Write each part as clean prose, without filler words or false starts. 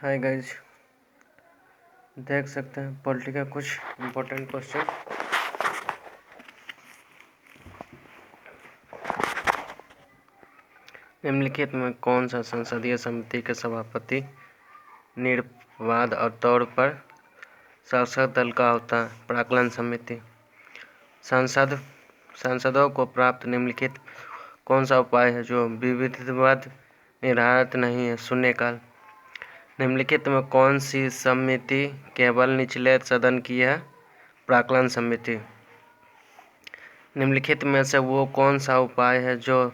Hi guys, देख सकते हैं पॉलिटी का कुछ इम्पोर्टेंट क्वेश्चन। निम्नलिखित में कौन सा संसदीय समिति के सभापति निर्विवाद और तौर पर शासक दल का होता है? प्राक्कलन समिति। सांसदों को प्राप्त निम्नलिखित कौन सा उपाय है जो विधिवत निर्धारित नहीं है? शून्यकाल। निम्नलिखित में कौन सी समिति केवल निचले सदन की है? प्राक्कलन समिति। निम्नलिखित में से वो कौन सा उपाय है जो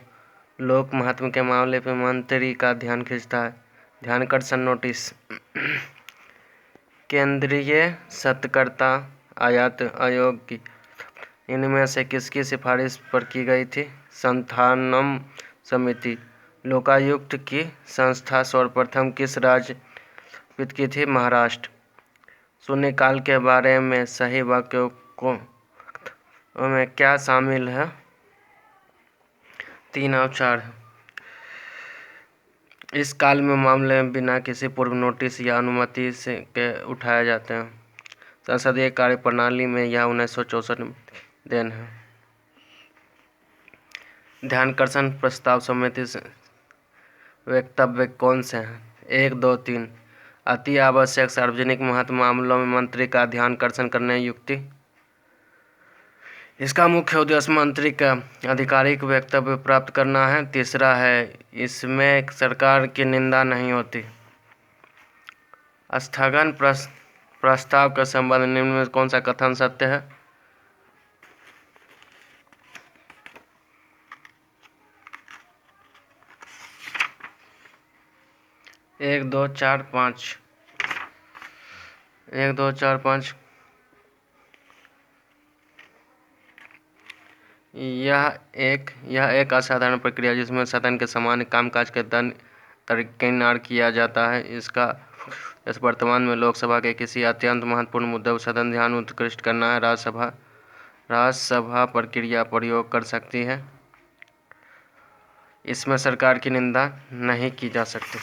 लोक महत्व के मामले पर मंत्री का ध्यान खींचता है? ध्यानाकर्षण नोटिस। केंद्रीय सतर्कता आयात आयोग की इनमें से किसकी सिफारिश पर की गई थी? संथानम समिति। लोकायुक्त की संस्था सर्वप्रथम किस राज्य की थी? महाराष्ट्र। शून्यकाल के बारे में सही वाक्यों को में क्या शामिल है? 3 और 4। इस काल में मामले में बिना किसी पूर्व नोटिस या अनुमति से के उठाए जाते हैं। संसदीय कार्य प्रणाली में यह 1964 में देन है। ध्यानाकर्षण प्रस्ताव समिति से वक्तव्य कौन से हैं? 1, 2, 3। अति आवश्यक सार्वजनिक महत्व मामलों में मंत्री का ध्यानाकर्षण करने युक्ति। इसका मुख्य उद्देश्य मंत्री का आधिकारिक वक्तव्य प्राप्त करना है। तीसरा है इसमें सरकार की निंदा नहीं होती। स्थगन प्रस्ताव के संबंध निम्न में कौन सा कथन सत्य है? 1, 2, 4, 5। 1, 2, 4, 5। यह एक असाधारण प्रक्रिया जिसमें सदन के सामान्य कामकाज के दरकिनार किया जाता है। इसका इस वर्तमान में लोकसभा के किसी अत्यंत महत्वपूर्ण मुद्दे पर सदन ध्यान उत्कृष्ट करना है। राज्यसभा प्रक्रिया प्रयोग कर सकती है। इसमें सरकार की निंदा नहीं की जा सकती।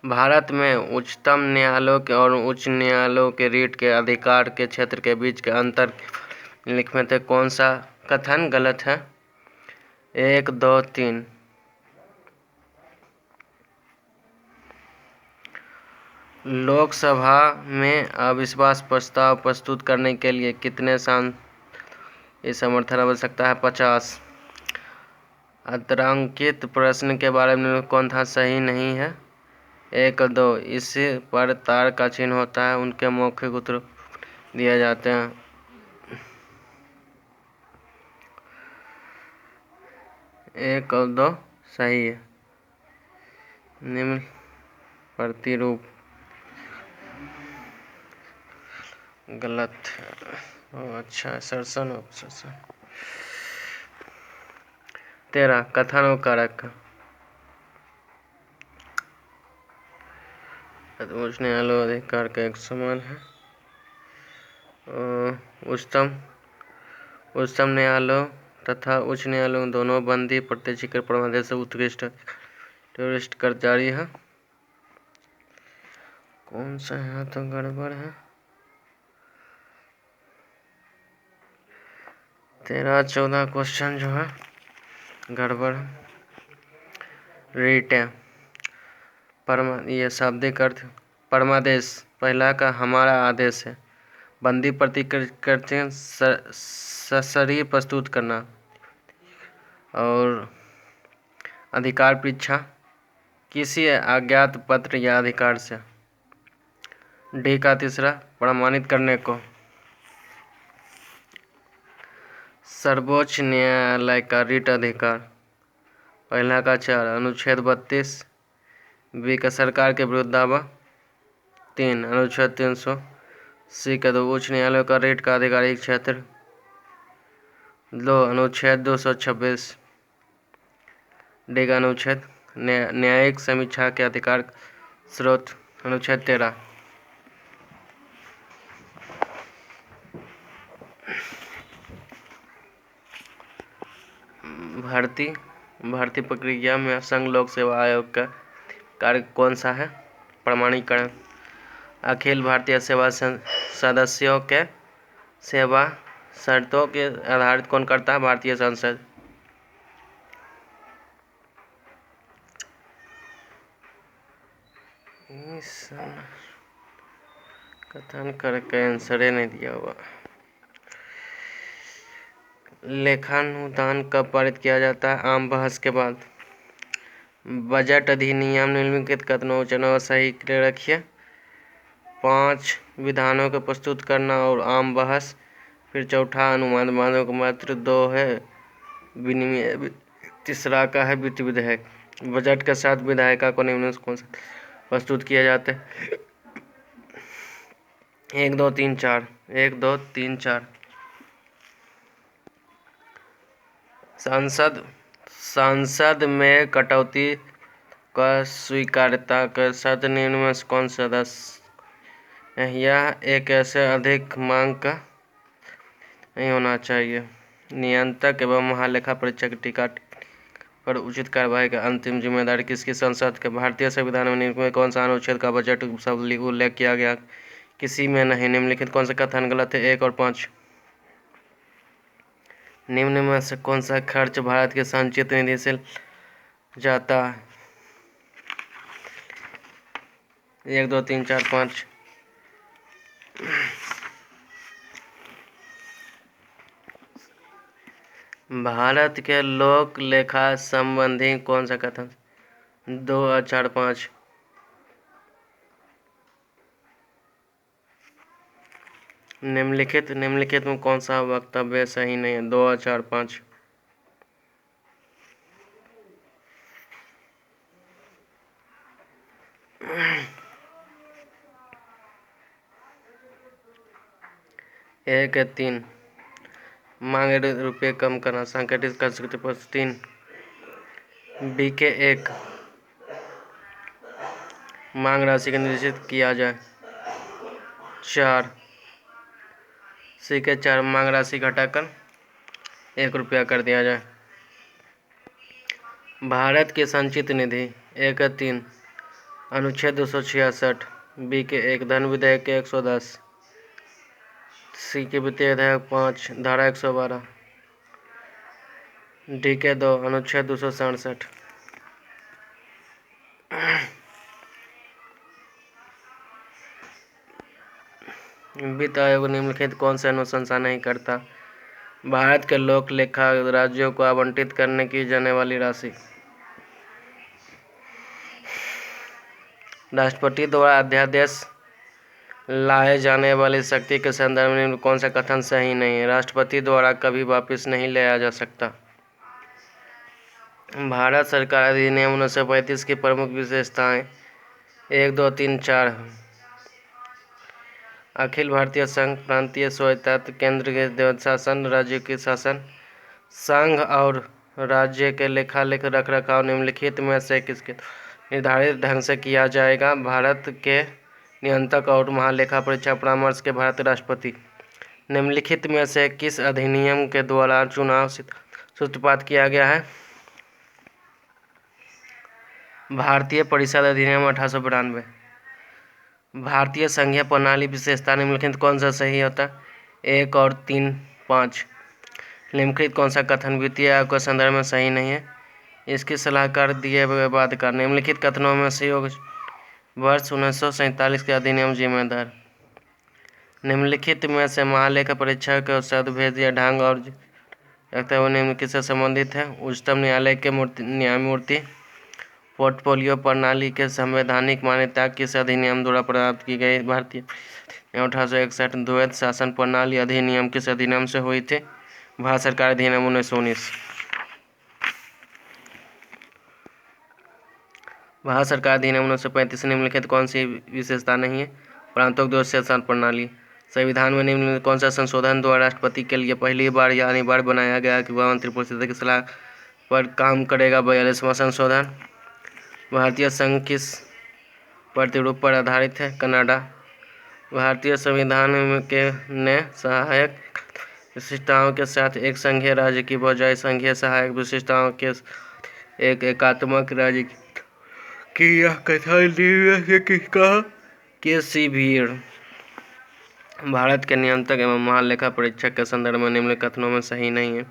भारत में उच्चतम न्यायालयों के और उच्च न्यायालयों के रीट के अधिकार के क्षेत्र के बीच के अंतर निम्नलिखित में कौन सा कथन गलत है? 1, 2, 3। लोकसभा में अविश्वास प्रस्ताव प्रस्तुत करने के लिए कितने सांसद समर्थन आवश्यकता है? 50। अंतरांकित प्रश्न के बारे में कौन था सही नहीं है? 1, 2। इस पर तार का चिन्ह होता है, उनके मौखिक उत्तर दिए जाते हैं। 1 और 2 सही है। निम्न प्रतिरूप गलत है। अच्छा, सरसन। 13 कथन और कारक। उच्च न्यायालय अधिकार का एक समान है। उच्चतम न्यायालय तथा उच्च न्यायालय दोनों बंदी प्रत्यक्षीकृत परमादेश से उत्कृष्ट कर जारी है। कौन सा है तो गड़बड़ है? 13, 14 क्वेश्चन जो है गड़बड़ है। रीट है ये शाब्दिक अर्थ परमादेश पहला का हमारा आदेश है। बंदी प्रतिकृत करते हैं सशरीर प्रस्तुत करना और अधिकार परीक्षा किसी अज्ञात पत्र या अधिकार से। डी का तीसरा प्रमाणित करने को। सर्वोच्च न्यायालय का रीट अधिकार पहला का 4 अनुच्छेद 32। बी का सरकार के विरुद्ध दावा 3 अनुच्छेद 300। सी का 2 उच्च न्यायालय का रीट का आधिकारिक क्षेत्र 2 अनुच्छेद 226। डी का अनुच्छेद न्यायिक समीक्षा के अधिकार स्रोत अनुच्छेद 13। भर्ती भारतीय प्रक्रिया में संघ लोक सेवा आयोग का कार्य कौन सा है? प्रमाणीकरण। अखिल भारतीय सेवा सदस्यों के सेवा शर्तों के आधारित कौन करता है? भारतीय संसद। कथन करके आंसर नहीं दिया हुआ। लेखानुदान कब पारित किया जाता है? आम बहस के बाद। बजट अधिनियम निम्नलिखित कथनों चुनाव सही रखिए। 5 विधानों को प्रस्तुत करना और आम बहस। फिर चौथा अनुमान मानव का मात्र 2 है विनिमय। तीसरा का है वित्त विधेयक। बजट के साथ विधायिका को निम्न कौन सा प्रस्तुत किया जाता है? 1 2 3 4 1 2 3 4। संसद में कटौती का स्वीकार्यता का शर्त निम्न में से कौन सदस्य? यह एक ऐसे अधिक मांग का नहीं होना चाहिए। नियंत्रक एवं महालेखा परीक्षक टीका पर उचित कार्रवाई का अंतिम जिम्मेदारी किसकी? संसद के। भारतीय संविधान में निम्नलिखित में कौन सा अनुच्छेद का बजट शब्द उल्लेख किया गया? किसी में नहीं। निम्नलिखित कौन सा कथन गलत है? 1 और 5। निम्न में से कौन सा खर्च भारत के संचित निधि से जाता है? 1 2 3 4 5। भारत के लोक लेखा संबंधी कौन सा कथन? 2 और 4 5। निम्नलिखित में कौन सा वक्तव्य सही नहीं है? 2 और 4 5। एक 3 मांग रुपये कम करना संगठित कर सकते। 3 बी के 1 मांग राशि का निश्चित किया जाए। 4 सी के 4 मांग राशि घटाकर 1 रुपया कर दिया जाए। भारत की संचित निधि 1 3 अनुच्छेद 266 बी के 1 धन विधेयक के 110 सी के वित्तीय विधेयक 5 धारा 112 डी के 2 अनुच्छेद 267। वित्त आयोग निम्नलिखित कौन से अनुशंसा नहीं करता? भारत के लोक लेखा राज्यों को आवंटित करने की जाने वाली राशि। राष्ट्रपति द्वारा अध्यादेश लाए जाने वाली शक्ति के संदर्भ में कौन सा कथन सही नहीं है? राष्ट्रपति द्वारा कभी वापस नहीं लाया जा सकता। भारत सरकार अधिनियम 1935 की प्रमुख विशेषताएं 1 2 3 4। अखिल भारतीय संघ, प्रांतीय स्वायत्तता, केंद्र के शासन, राज्य के शासन, संघ और राज्य के लेखालेख रख रखाव निम्नलिखित में से किसके निर्धारित ढंग से किया जाएगा? भारत के नियंत्रक और महालेखा परीक्षक परामर्श के भारत राष्ट्रपति। निम्नलिखित में से किस अधिनियम के द्वारा चुनाव सूत्रपात किया गया है? भारतीय परिषद अधिनियम 1892। भारतीय संघीय प्रणाली विशेषता निम्नलिखित कौन सा सही होता है? 1 और 3 5। निम्नलिखित कौन सा कथन वित्तीय आयोग के संदर्भ में सही नहीं है? इसके सलाहकार दिए हुए वादकार। निम्नलिखित कथनों में सहयोग वर्ष 1947 के अधिनियम जिम्मेदार। निम्नलिखित में से महालेखा परीक्षक के सदुपयोग ढंग और निम्नलिखित से संबंधित है? उच्चतम न्यायालय के न्यायमूर्ति पोर्टफोलियो प्रणाली के संवैधानिक मान्यता किस अधिनियम द्वारा प्राप्त की गई? भारतीय 1861 द्वैध शासन प्रणाली अधिनियम किस अधिनियम से हुई थी? भारत सरकार अधिनियम 1919। भारत सरकार अधिनियम 1935 निम्नलिखित कौन सी विशेषता नहीं है? प्रांतों द्वैध शासन प्रणाली। संविधान में निम्नलिखित कौन सा संशोधन द्वारा राष्ट्रपति के लिए पहली बार या अनिवार्य बनाया गया कि वह मंत्रिपरिषद की सलाह पर काम करेगा? 42वां संशोधन। भारतीय संघ किस प्रतिरूप पर आधारित है? कनाडा। भारतीय संविधान ने सहायक विशिष्टताओं के साथ एक संघीय राज्य की बजाय संघीय सहायक विशिष्टताओं के एक एकात्मक राज्य की यह कथा नींव से किसका के.सी. भीड़ भारत के नियंत्रक एवं महालेखा परीक्षक के संदर्भ में निम्नलिखित कथनों में सही नहीं है।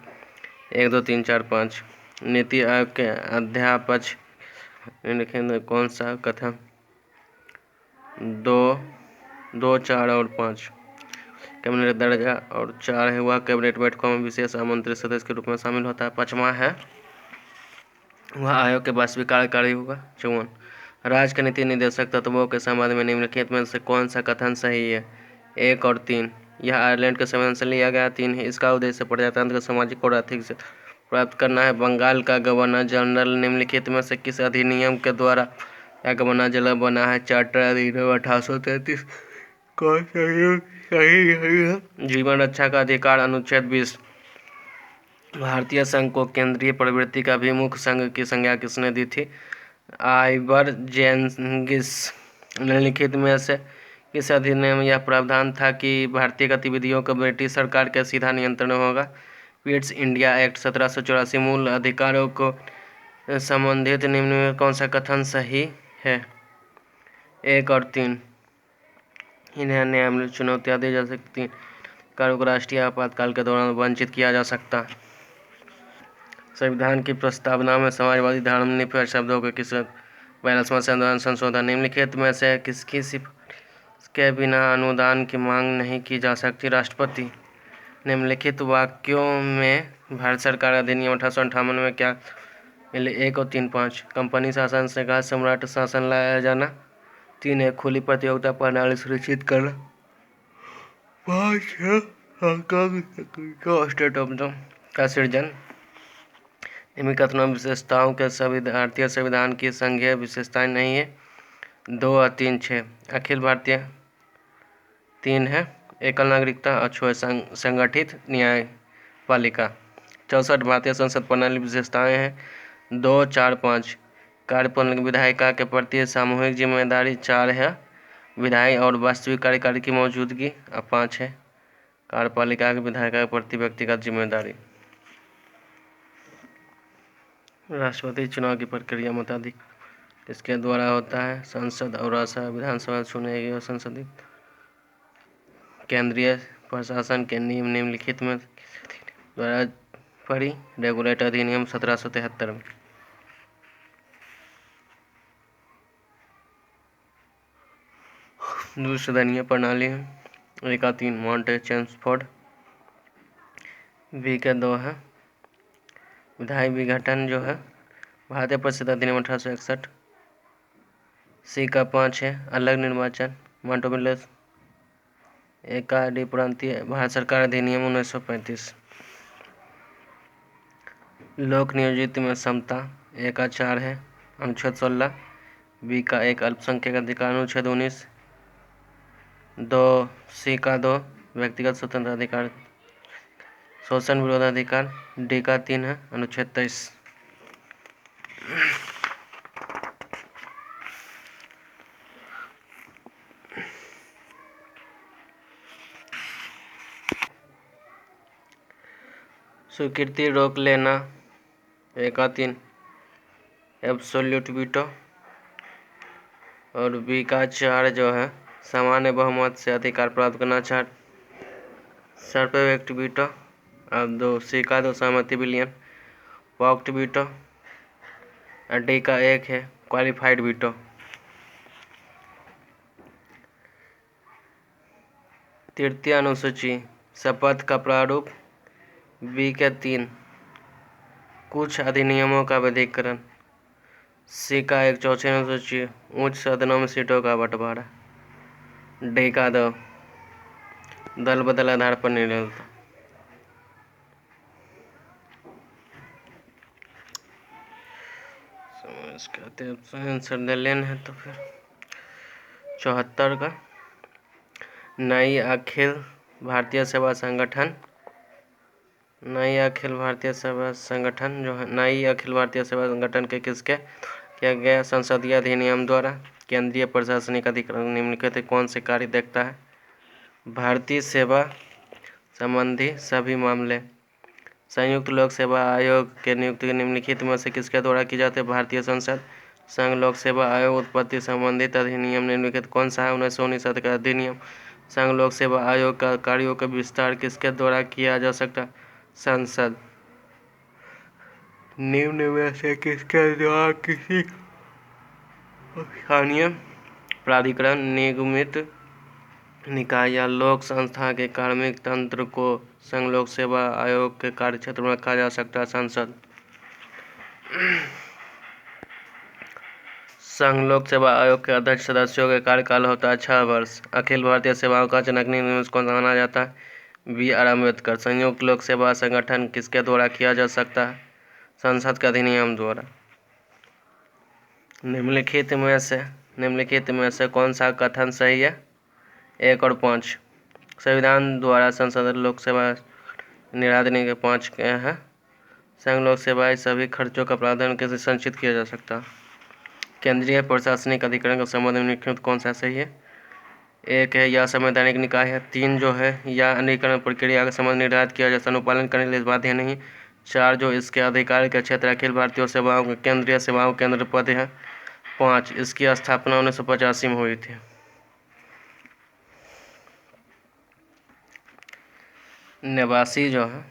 1, 2, 3, 4, 5 नीति आयोग के अध्यक्ष निम्नलिखित में कौन सा कथन 2, 4 और 5 कैबिनेट दर्जा और 4 है वह कैबिनेट बैठकों में विशेष आमंत्रित सदस्य के रूप में शामिल होता है। 5वां है वह आयोग के वास्तविक कार्यकारी होगा। 54 राज्य के नीति निदेशक तत्वों के संबंध में निम्नलिखित में से कौन सा कथन सही है। 1 और 3 यह आयरलैंड के संविधान से लिया गया। 3 है इसका उद्देश्य प्रजातंत्र, सामाजिक और आर्थिक से प्राप्त करना है। बंगाल का गवर्नर जनरल निम्नलिखित में से किस अधिनियम के द्वारा यह गवर्नर जनरल बना है। चार्टर अधिनियम 1833 कौन सही है। जीवन रक्षा का अधिकार अनुच्छेद 20 भारतीय संघ को केंद्रीय प्रवृत्ति का अभिमुख संघ की संज्ञा किसने दी थी। आइवर जेनगिस निम्नलिखित में से किस अधिनियम में यह प्रावधान था कि भारतीय गतिविधियों को ब्रिटिश सरकार के सीधा नियंत्रण होगा। पिट्स इंडिया एक्ट 1784 मूल अधिकारों को संबंधित निम्न में कौन सा कथन सही है। 1 और 3 इन्हें न्यायालय चुनौतियाँ दी जा सकती हैं। कार्यों को राष्ट्रीय आपातकाल के दौरान वंचित किया जा सकता है। संविधान की प्रस्तावना में समाजवादी धर्मनिरपेक्ष शब्दों के किस 42वां संविधान संशोधन निम्नलिखित में से किसकी सिफारिश के बिना अनुदान की मांग नहीं की जा सकती। राष्ट्रपति निम्नलिखित वाक्यों में भारत सरकार अधिनियम 1858 में क्या मिले। 1 और 3, 5 कंपनी शासन से कहा सम्राट शासन लाया जाना। 3 है खुली प्रतियोगिता प्रणाली सुनिश्चित करना। 5 है स्टेट ऑफ द का सृजन। निम्नलिखित कथनों विशेषताओं के भारतीय संविधान की संघीय विशेषताएं नहीं है। 2 और 3, 6 अखिल भारतीय। 3 है एकल नागरिकता और 6 संगठित न्यायपालिका। 64 भारतीय संसद प्रणाली विशेषताएं हैं। 2, 4, 5 कार्यपालिका विधायिका के प्रति सामूहिक जिम्मेदारी। 4 है विधायी और वास्तविक कार्यकारी की मौजूदगी। और 5 है कार्यपालिका के विधायिका के प्रति व्यक्तिगत जिम्मेदारी। राष्ट्रपति चुनाव की प्रक्रिया मताधिकार किसके द्वारा होता है। संसद और राज्यसभा विधानसभा चुने गए संसदीय केंद्रीय प्रशासन के नियम निम्नलिखित में द्वारा पढ़ी। रेगुलेटर अधिनियम 1773 में। द्विसदनीय प्रणाली है। 1 और 3 माउंट चेम्सफोर्ड। बी के 2 है विधायी विघटन जो है भारतीय परिषद अधिनियम 1861। सी का 5 है अलग निर्वाचन मॉन्टेमिलेस। 1 का डी प्रांतीय भारत सरकार अधिनियम 1935। लोक नियोजित में समता। 1 का 4 है अनुच्छेद 16। बी का 1 अल्पसंख्यक अधिकार अनुच्छेद 19। 2 सी का 2 व्यक्तिगत स्वतंत्र अधिकार शोषण विरोध अधिकार। डी का 3 है अनुच्छेद 23। स्वीकृति रोक लेना। 1 का 3 एब्सोल्यूट वीटो। और बी का 4 जो है सामान्य बहुमत से अधिकार प्राप्त करना। 4 सर्वव्यापी वीटो। और 2 सी का 2 सहमति विलियन वॉक्ड वीटो। और डी का 1 है क्वालिफाइड वीटो। तृतीय अनुसूची शपथ का प्रारूप। बी के 3 कुछ अधिनियमों का विधिकरण। सी का 1 चौथी अनुसूची उच्च सदनों में सीटों का बंटवारा। डी का 2 दल बदल आधार पर निर्णय। आंसर दे लेन है तो फिर 74 का नई अखिल भारतीय सेवा संगठन। नई अखिल भारतीय सेवा संगठन जो है नई अखिल भारतीय सेवा संगठन के किसके किया गया संसदीय अधिनियम द्वारा। केंद्रीय प्रशासनिक अधिकार निम्नलिखित कौन से कार्य देखता है। भारतीय सेवा संबंधी सभी मामले। संयुक्त लोक सेवा आयोग के नियुक्ति निम्नलिखित में से किसके द्वारा की जाती है? भारतीय संसद। संघ लोक सेवा आयोग उत्पत्ति संबंधित अधिनियम निम्नलिखित कौन सा है? 1969 का अधिनियम। संघ लोक सेवा आयोग का कार्यों का विस्तार किसके द्वारा किया जा सकता है? संसद। निम्न में से किसके द्वारा किसी स्थानीय प्राधिकरण, निगमित निकाय या लोक संस्था के कार्मिक तंत्र को संघ लोक सेवा आयोग के कार्यक्षेत्र में रखा जा सकता है? संसद। संघ लोक सेवा आयोग के अध्यक्ष सदस्यों के कार्यकाल होता है 6 वर्ष। अखिल भारतीय सेवाओं का जनक निम्न कौन माना जाता है? BR अम्बेडकर। संयुक्त लोक सेवा संगठन किसके द्वारा किया जा सकता है? संसद के अधिनियम द्वारा। निम्नलिखित में से कौन सा कथन सही है? 1 और 5। संविधान द्वारा संसद लोक सेवा निरादनी के 5 हैं। संघ लोक सेवा सभी खर्चों का प्रावधान कैसे संचित किया जा सकता है? केंद्रीय प्रशासनिक अधिकरण का संबंध निम्नलिखित कौन सा सही है? 1 है या संवैधानिक निकाय है। 3 जो है या अधिकरण प्रक्रिया का संबंध निर्धारित किया जाए अनुपालन करने के लिए बाध्य नहीं। 4 जो इसके अधिकार के क्षेत्र अखिल भारतीय सेवाओं के केंद्रीय सेवाओं केंद्र पद है। 5 इसकी स्थापना 1985 में हुई थी। नवासी जो है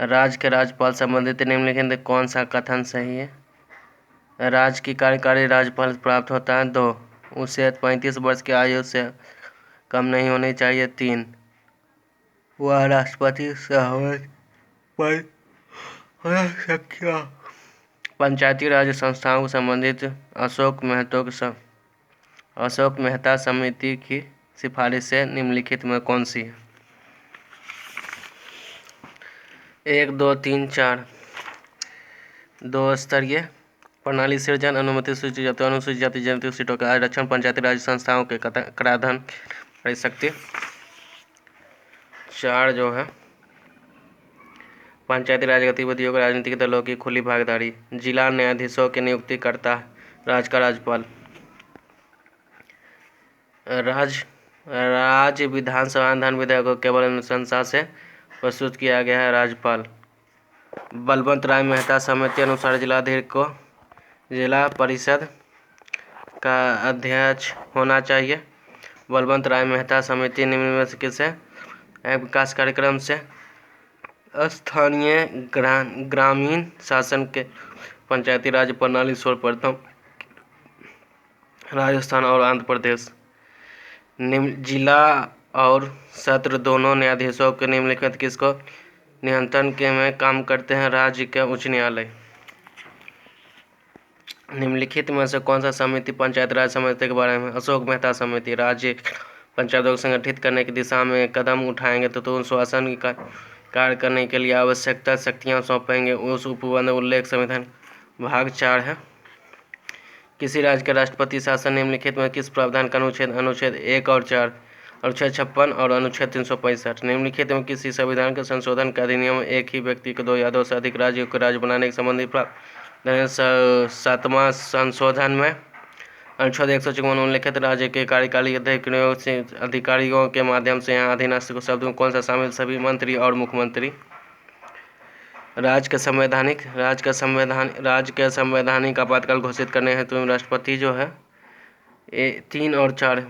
राज्य के राज्यपाल संबंधित निम्नलिखित कौन सा कथन सही है? राज्य की कार्यकारी राज्यपाल प्राप्त होता है। 2 उसे 35 वर्ष की आयु से कम नहीं होनी चाहिए। 3 वह राष्ट्रपति सहमति पर पंचायती राज संस्थाओं को संबंधित अशोक मेहता समिति की सिफारिशें निम्नलिखित में कौन सी है? 1 2 3 4 2 स्तरीय प्रणाली सृजन, अनुमति सूची जाति अनुसूचित जाति जनजाति सीटों का आरक्षण, पंचायती राज संस्थाओं के कराधान शक्ति। 4 जो है पंचायती राज गतिविधियों में राजनीतिक दलों की खुली भागीदारी। जिला न्यायाधीशों के नियुक्ति करता राज्य का राज्यपाल। राज्य विधानसभा धन विधेयक को केवल अनुशंसा से प्रस्तुत किया गया है। राज्यपाल। बलवंत राय मेहता समिति अनुसार जिलाधीश को जिला परिषद का अध्यक्ष होना चाहिए। बलवंत राय मेहता समिति निम्न में से किसे विकास कार्यक्रम से स्थानीय ग्रामीण शासन के पंचायती राज प्रणाली सर्वप्रथम राजस्थान और आंध्र प्रदेश। जिला और सत्र दोनों न्यायाधीशों के निम्नलिखित किसको नियंत्रण के में काम करते हैं? राज्य के उच्च न्यायालय। निम्नलिखित में से कौन सा समिति पंचायत राज समिति के बारे में? अशोक मेहता समिति। राज्य पंचायतों को संगठित करने की दिशा में कदम उठाएंगे तो शासन का कार्य करने के लिए आवश्यकता शक्तियाँ सौंपेंगे। उस उपबंध उल्लेख संविधान भाग 4 है। किसी राज्य के राष्ट्रपति शासन निम्नलिखित में किस प्रावधान का अनुच्छेद 1 और 4, अनुच्छेद 56 और अनुच्छेद 365। निम्नलिखित में किसी संविधान के संशोधन का अधिनियम एक ही व्यक्ति को 2 या 2 से अधिक राज्यों को राज्य बनाने के संबंधी प्रावधान 7वां संशोधन में अनुच्छेद 154 उल्लेखित राज्य के कार्यकारी अधिकारियों के माध्यम से यहाँ अधीनस्थ शब्द में कौन सा शामिल? सभी मंत्री और मुख्यमंत्री। राज्य के संवैधानिक आपातकाल घोषित करने हेतु राष्ट्रपति जो है 3 और 4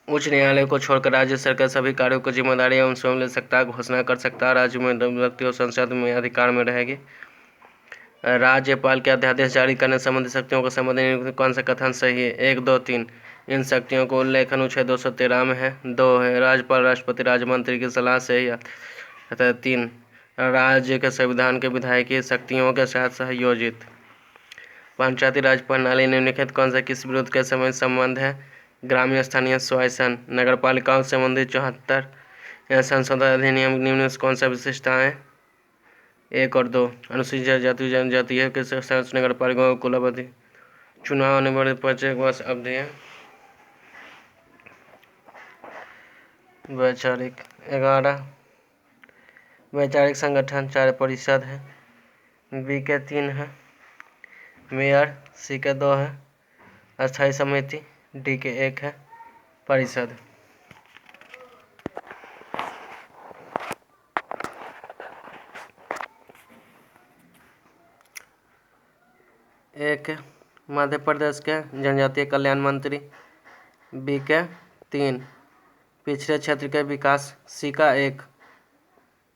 उच्च न्यायालय को छोड़कर राज्य सरकार सभी कार्यों को जिम्मेदारी एवं स्वयं ले सकता है, घोषणा कर सकता है। राज्य में व्यक्ति और संसद में अधिकार में रहेगी। राज्यपाल के अध्यादेश जारी करने संबंधी शक्तियों को संबंधित कौन सा कथन सही है? 1 2 3 इन शक्तियों को उल्लेख अनुच्छेद 213 में है। 2 है राज्यपाल राष्ट्रपति राज्यमंत्री की सलाह से ही 3 राज्य के संविधान के विधायकी शक्तियों के साथ सहयोजित। पंचायती राज प्रणाली निम्नलिखित कौन सा किस विरोध के समय संबंध है? ग्रामीण स्थानीय स्वशासन। नगर पालिकाओं से संबंधित 74 संशोधन अधिनियम निम्न से कौन सा विशेषताएं? 1 और 2 अनुसूचित जाति जनजातीय के साथ नगर पालिकाओं को कुल अवधि चुनाव अनिवार्य 5 वर्ष अवधि है। वैचारिक 11 वैचारिक संगठन 4 परिषद है। बी के 3 है मेयर। सी के 2 है अस्थायी समिति। डी के 1 है परिषद। एक मध्य प्रदेश के जनजातीय कल्याण मंत्री, बी के 3 पिछड़े क्षेत्र के विकास, सी का 1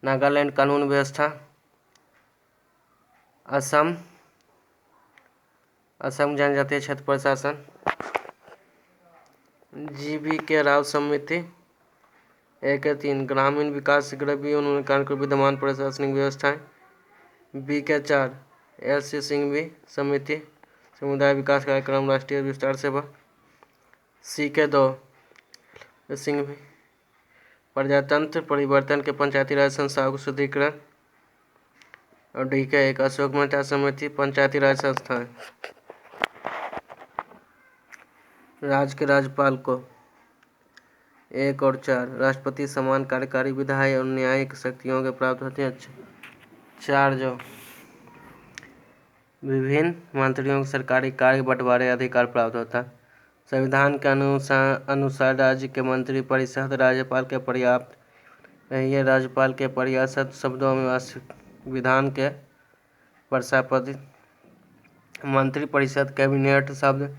नागालैंड कानून व्यवस्था, असम जनजातीय क्षेत्र प्रशासन, जी.बी. के राव समिति, ए के 3 ग्रामीण विकास गरीबी उन्मूलन कार्यक्रम विद्यमान प्रशासनिक व्यवस्थाएं, बी के 4 एल.सी. सिंघवी समिति समुदाय विकास कार्यक्रम राष्ट्रीय विस्तार सेवा, सी के 2 सिंघवी प्रजातंत्र परिवर्तन के पंचायती राज संस्थाओं को सुदृढ़ीकरण, और डी के 1 अशोक मेहता समिति पंचायती राज संस्थाएं। राज्य के राज्यपाल को 1 और 4 राष्ट्रपति समान कार्यकारी विधायी और न्यायिक शक्तियों के प्राप्त होते हैं। 4 जो विभिन्न मंत्रियों को सरकारी कार्य बंटवारे अधिकार प्राप्त होता है। संविधान के अनुसार राज्य के मंत्री परिषद राज्यपाल के पर्याप्त है। राज्यपाल के पर्याप्त शब्दों में विधान के प्रशासपति मंत्री परिषद कैबिनेट शब्द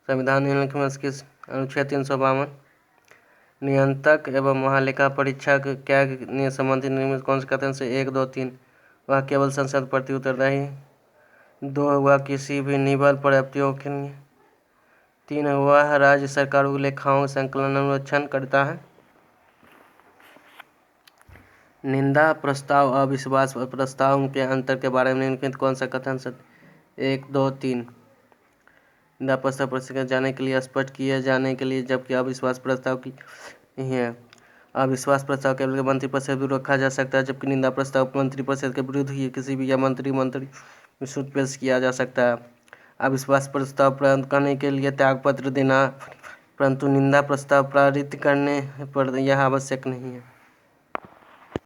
संविधान अनुच्छेद 352 नियंत्रक एवं महालेखा परीक्षक क्या संबंधित निर्मित कौन से कथन से 1, 2, 3 वह केवल संसद प्रति उत्तरदायी है। 2 वह किसी भी निबल प्राप्तियों के लिए। 3 वह राज्य सरकारों की लेखाओं संकलन अनुरक्षण करता है। निंदा प्रस्ताव अविश्वास प्रस्ताव के अंतर के बारे में निम्नलिखित कौन सा कथन सत्य? 1, 2, 3 निंदा प्रस्ताव प्रस्तुत जाने के लिए स्पष्ट किए जाने के लिए, जबकि अविश्वास प्रस्ताव की है। अविश्वास प्रस्ताव केवल मंत्रिपरिषद के विरुद्ध रखा जा सकता है, जबकि निंदा प्रस्ताव मंत्रिपरिषद के विरुद्ध ही किसी भी या मंत्री विरुद्ध पेश किया जा सकता है। अविश्वास प्रस्ताव पारित करने के लिए त्यागपत्र देना, परंतु निंदा प्रस्ताव पारित करने पर यह आवश्यक नहीं है।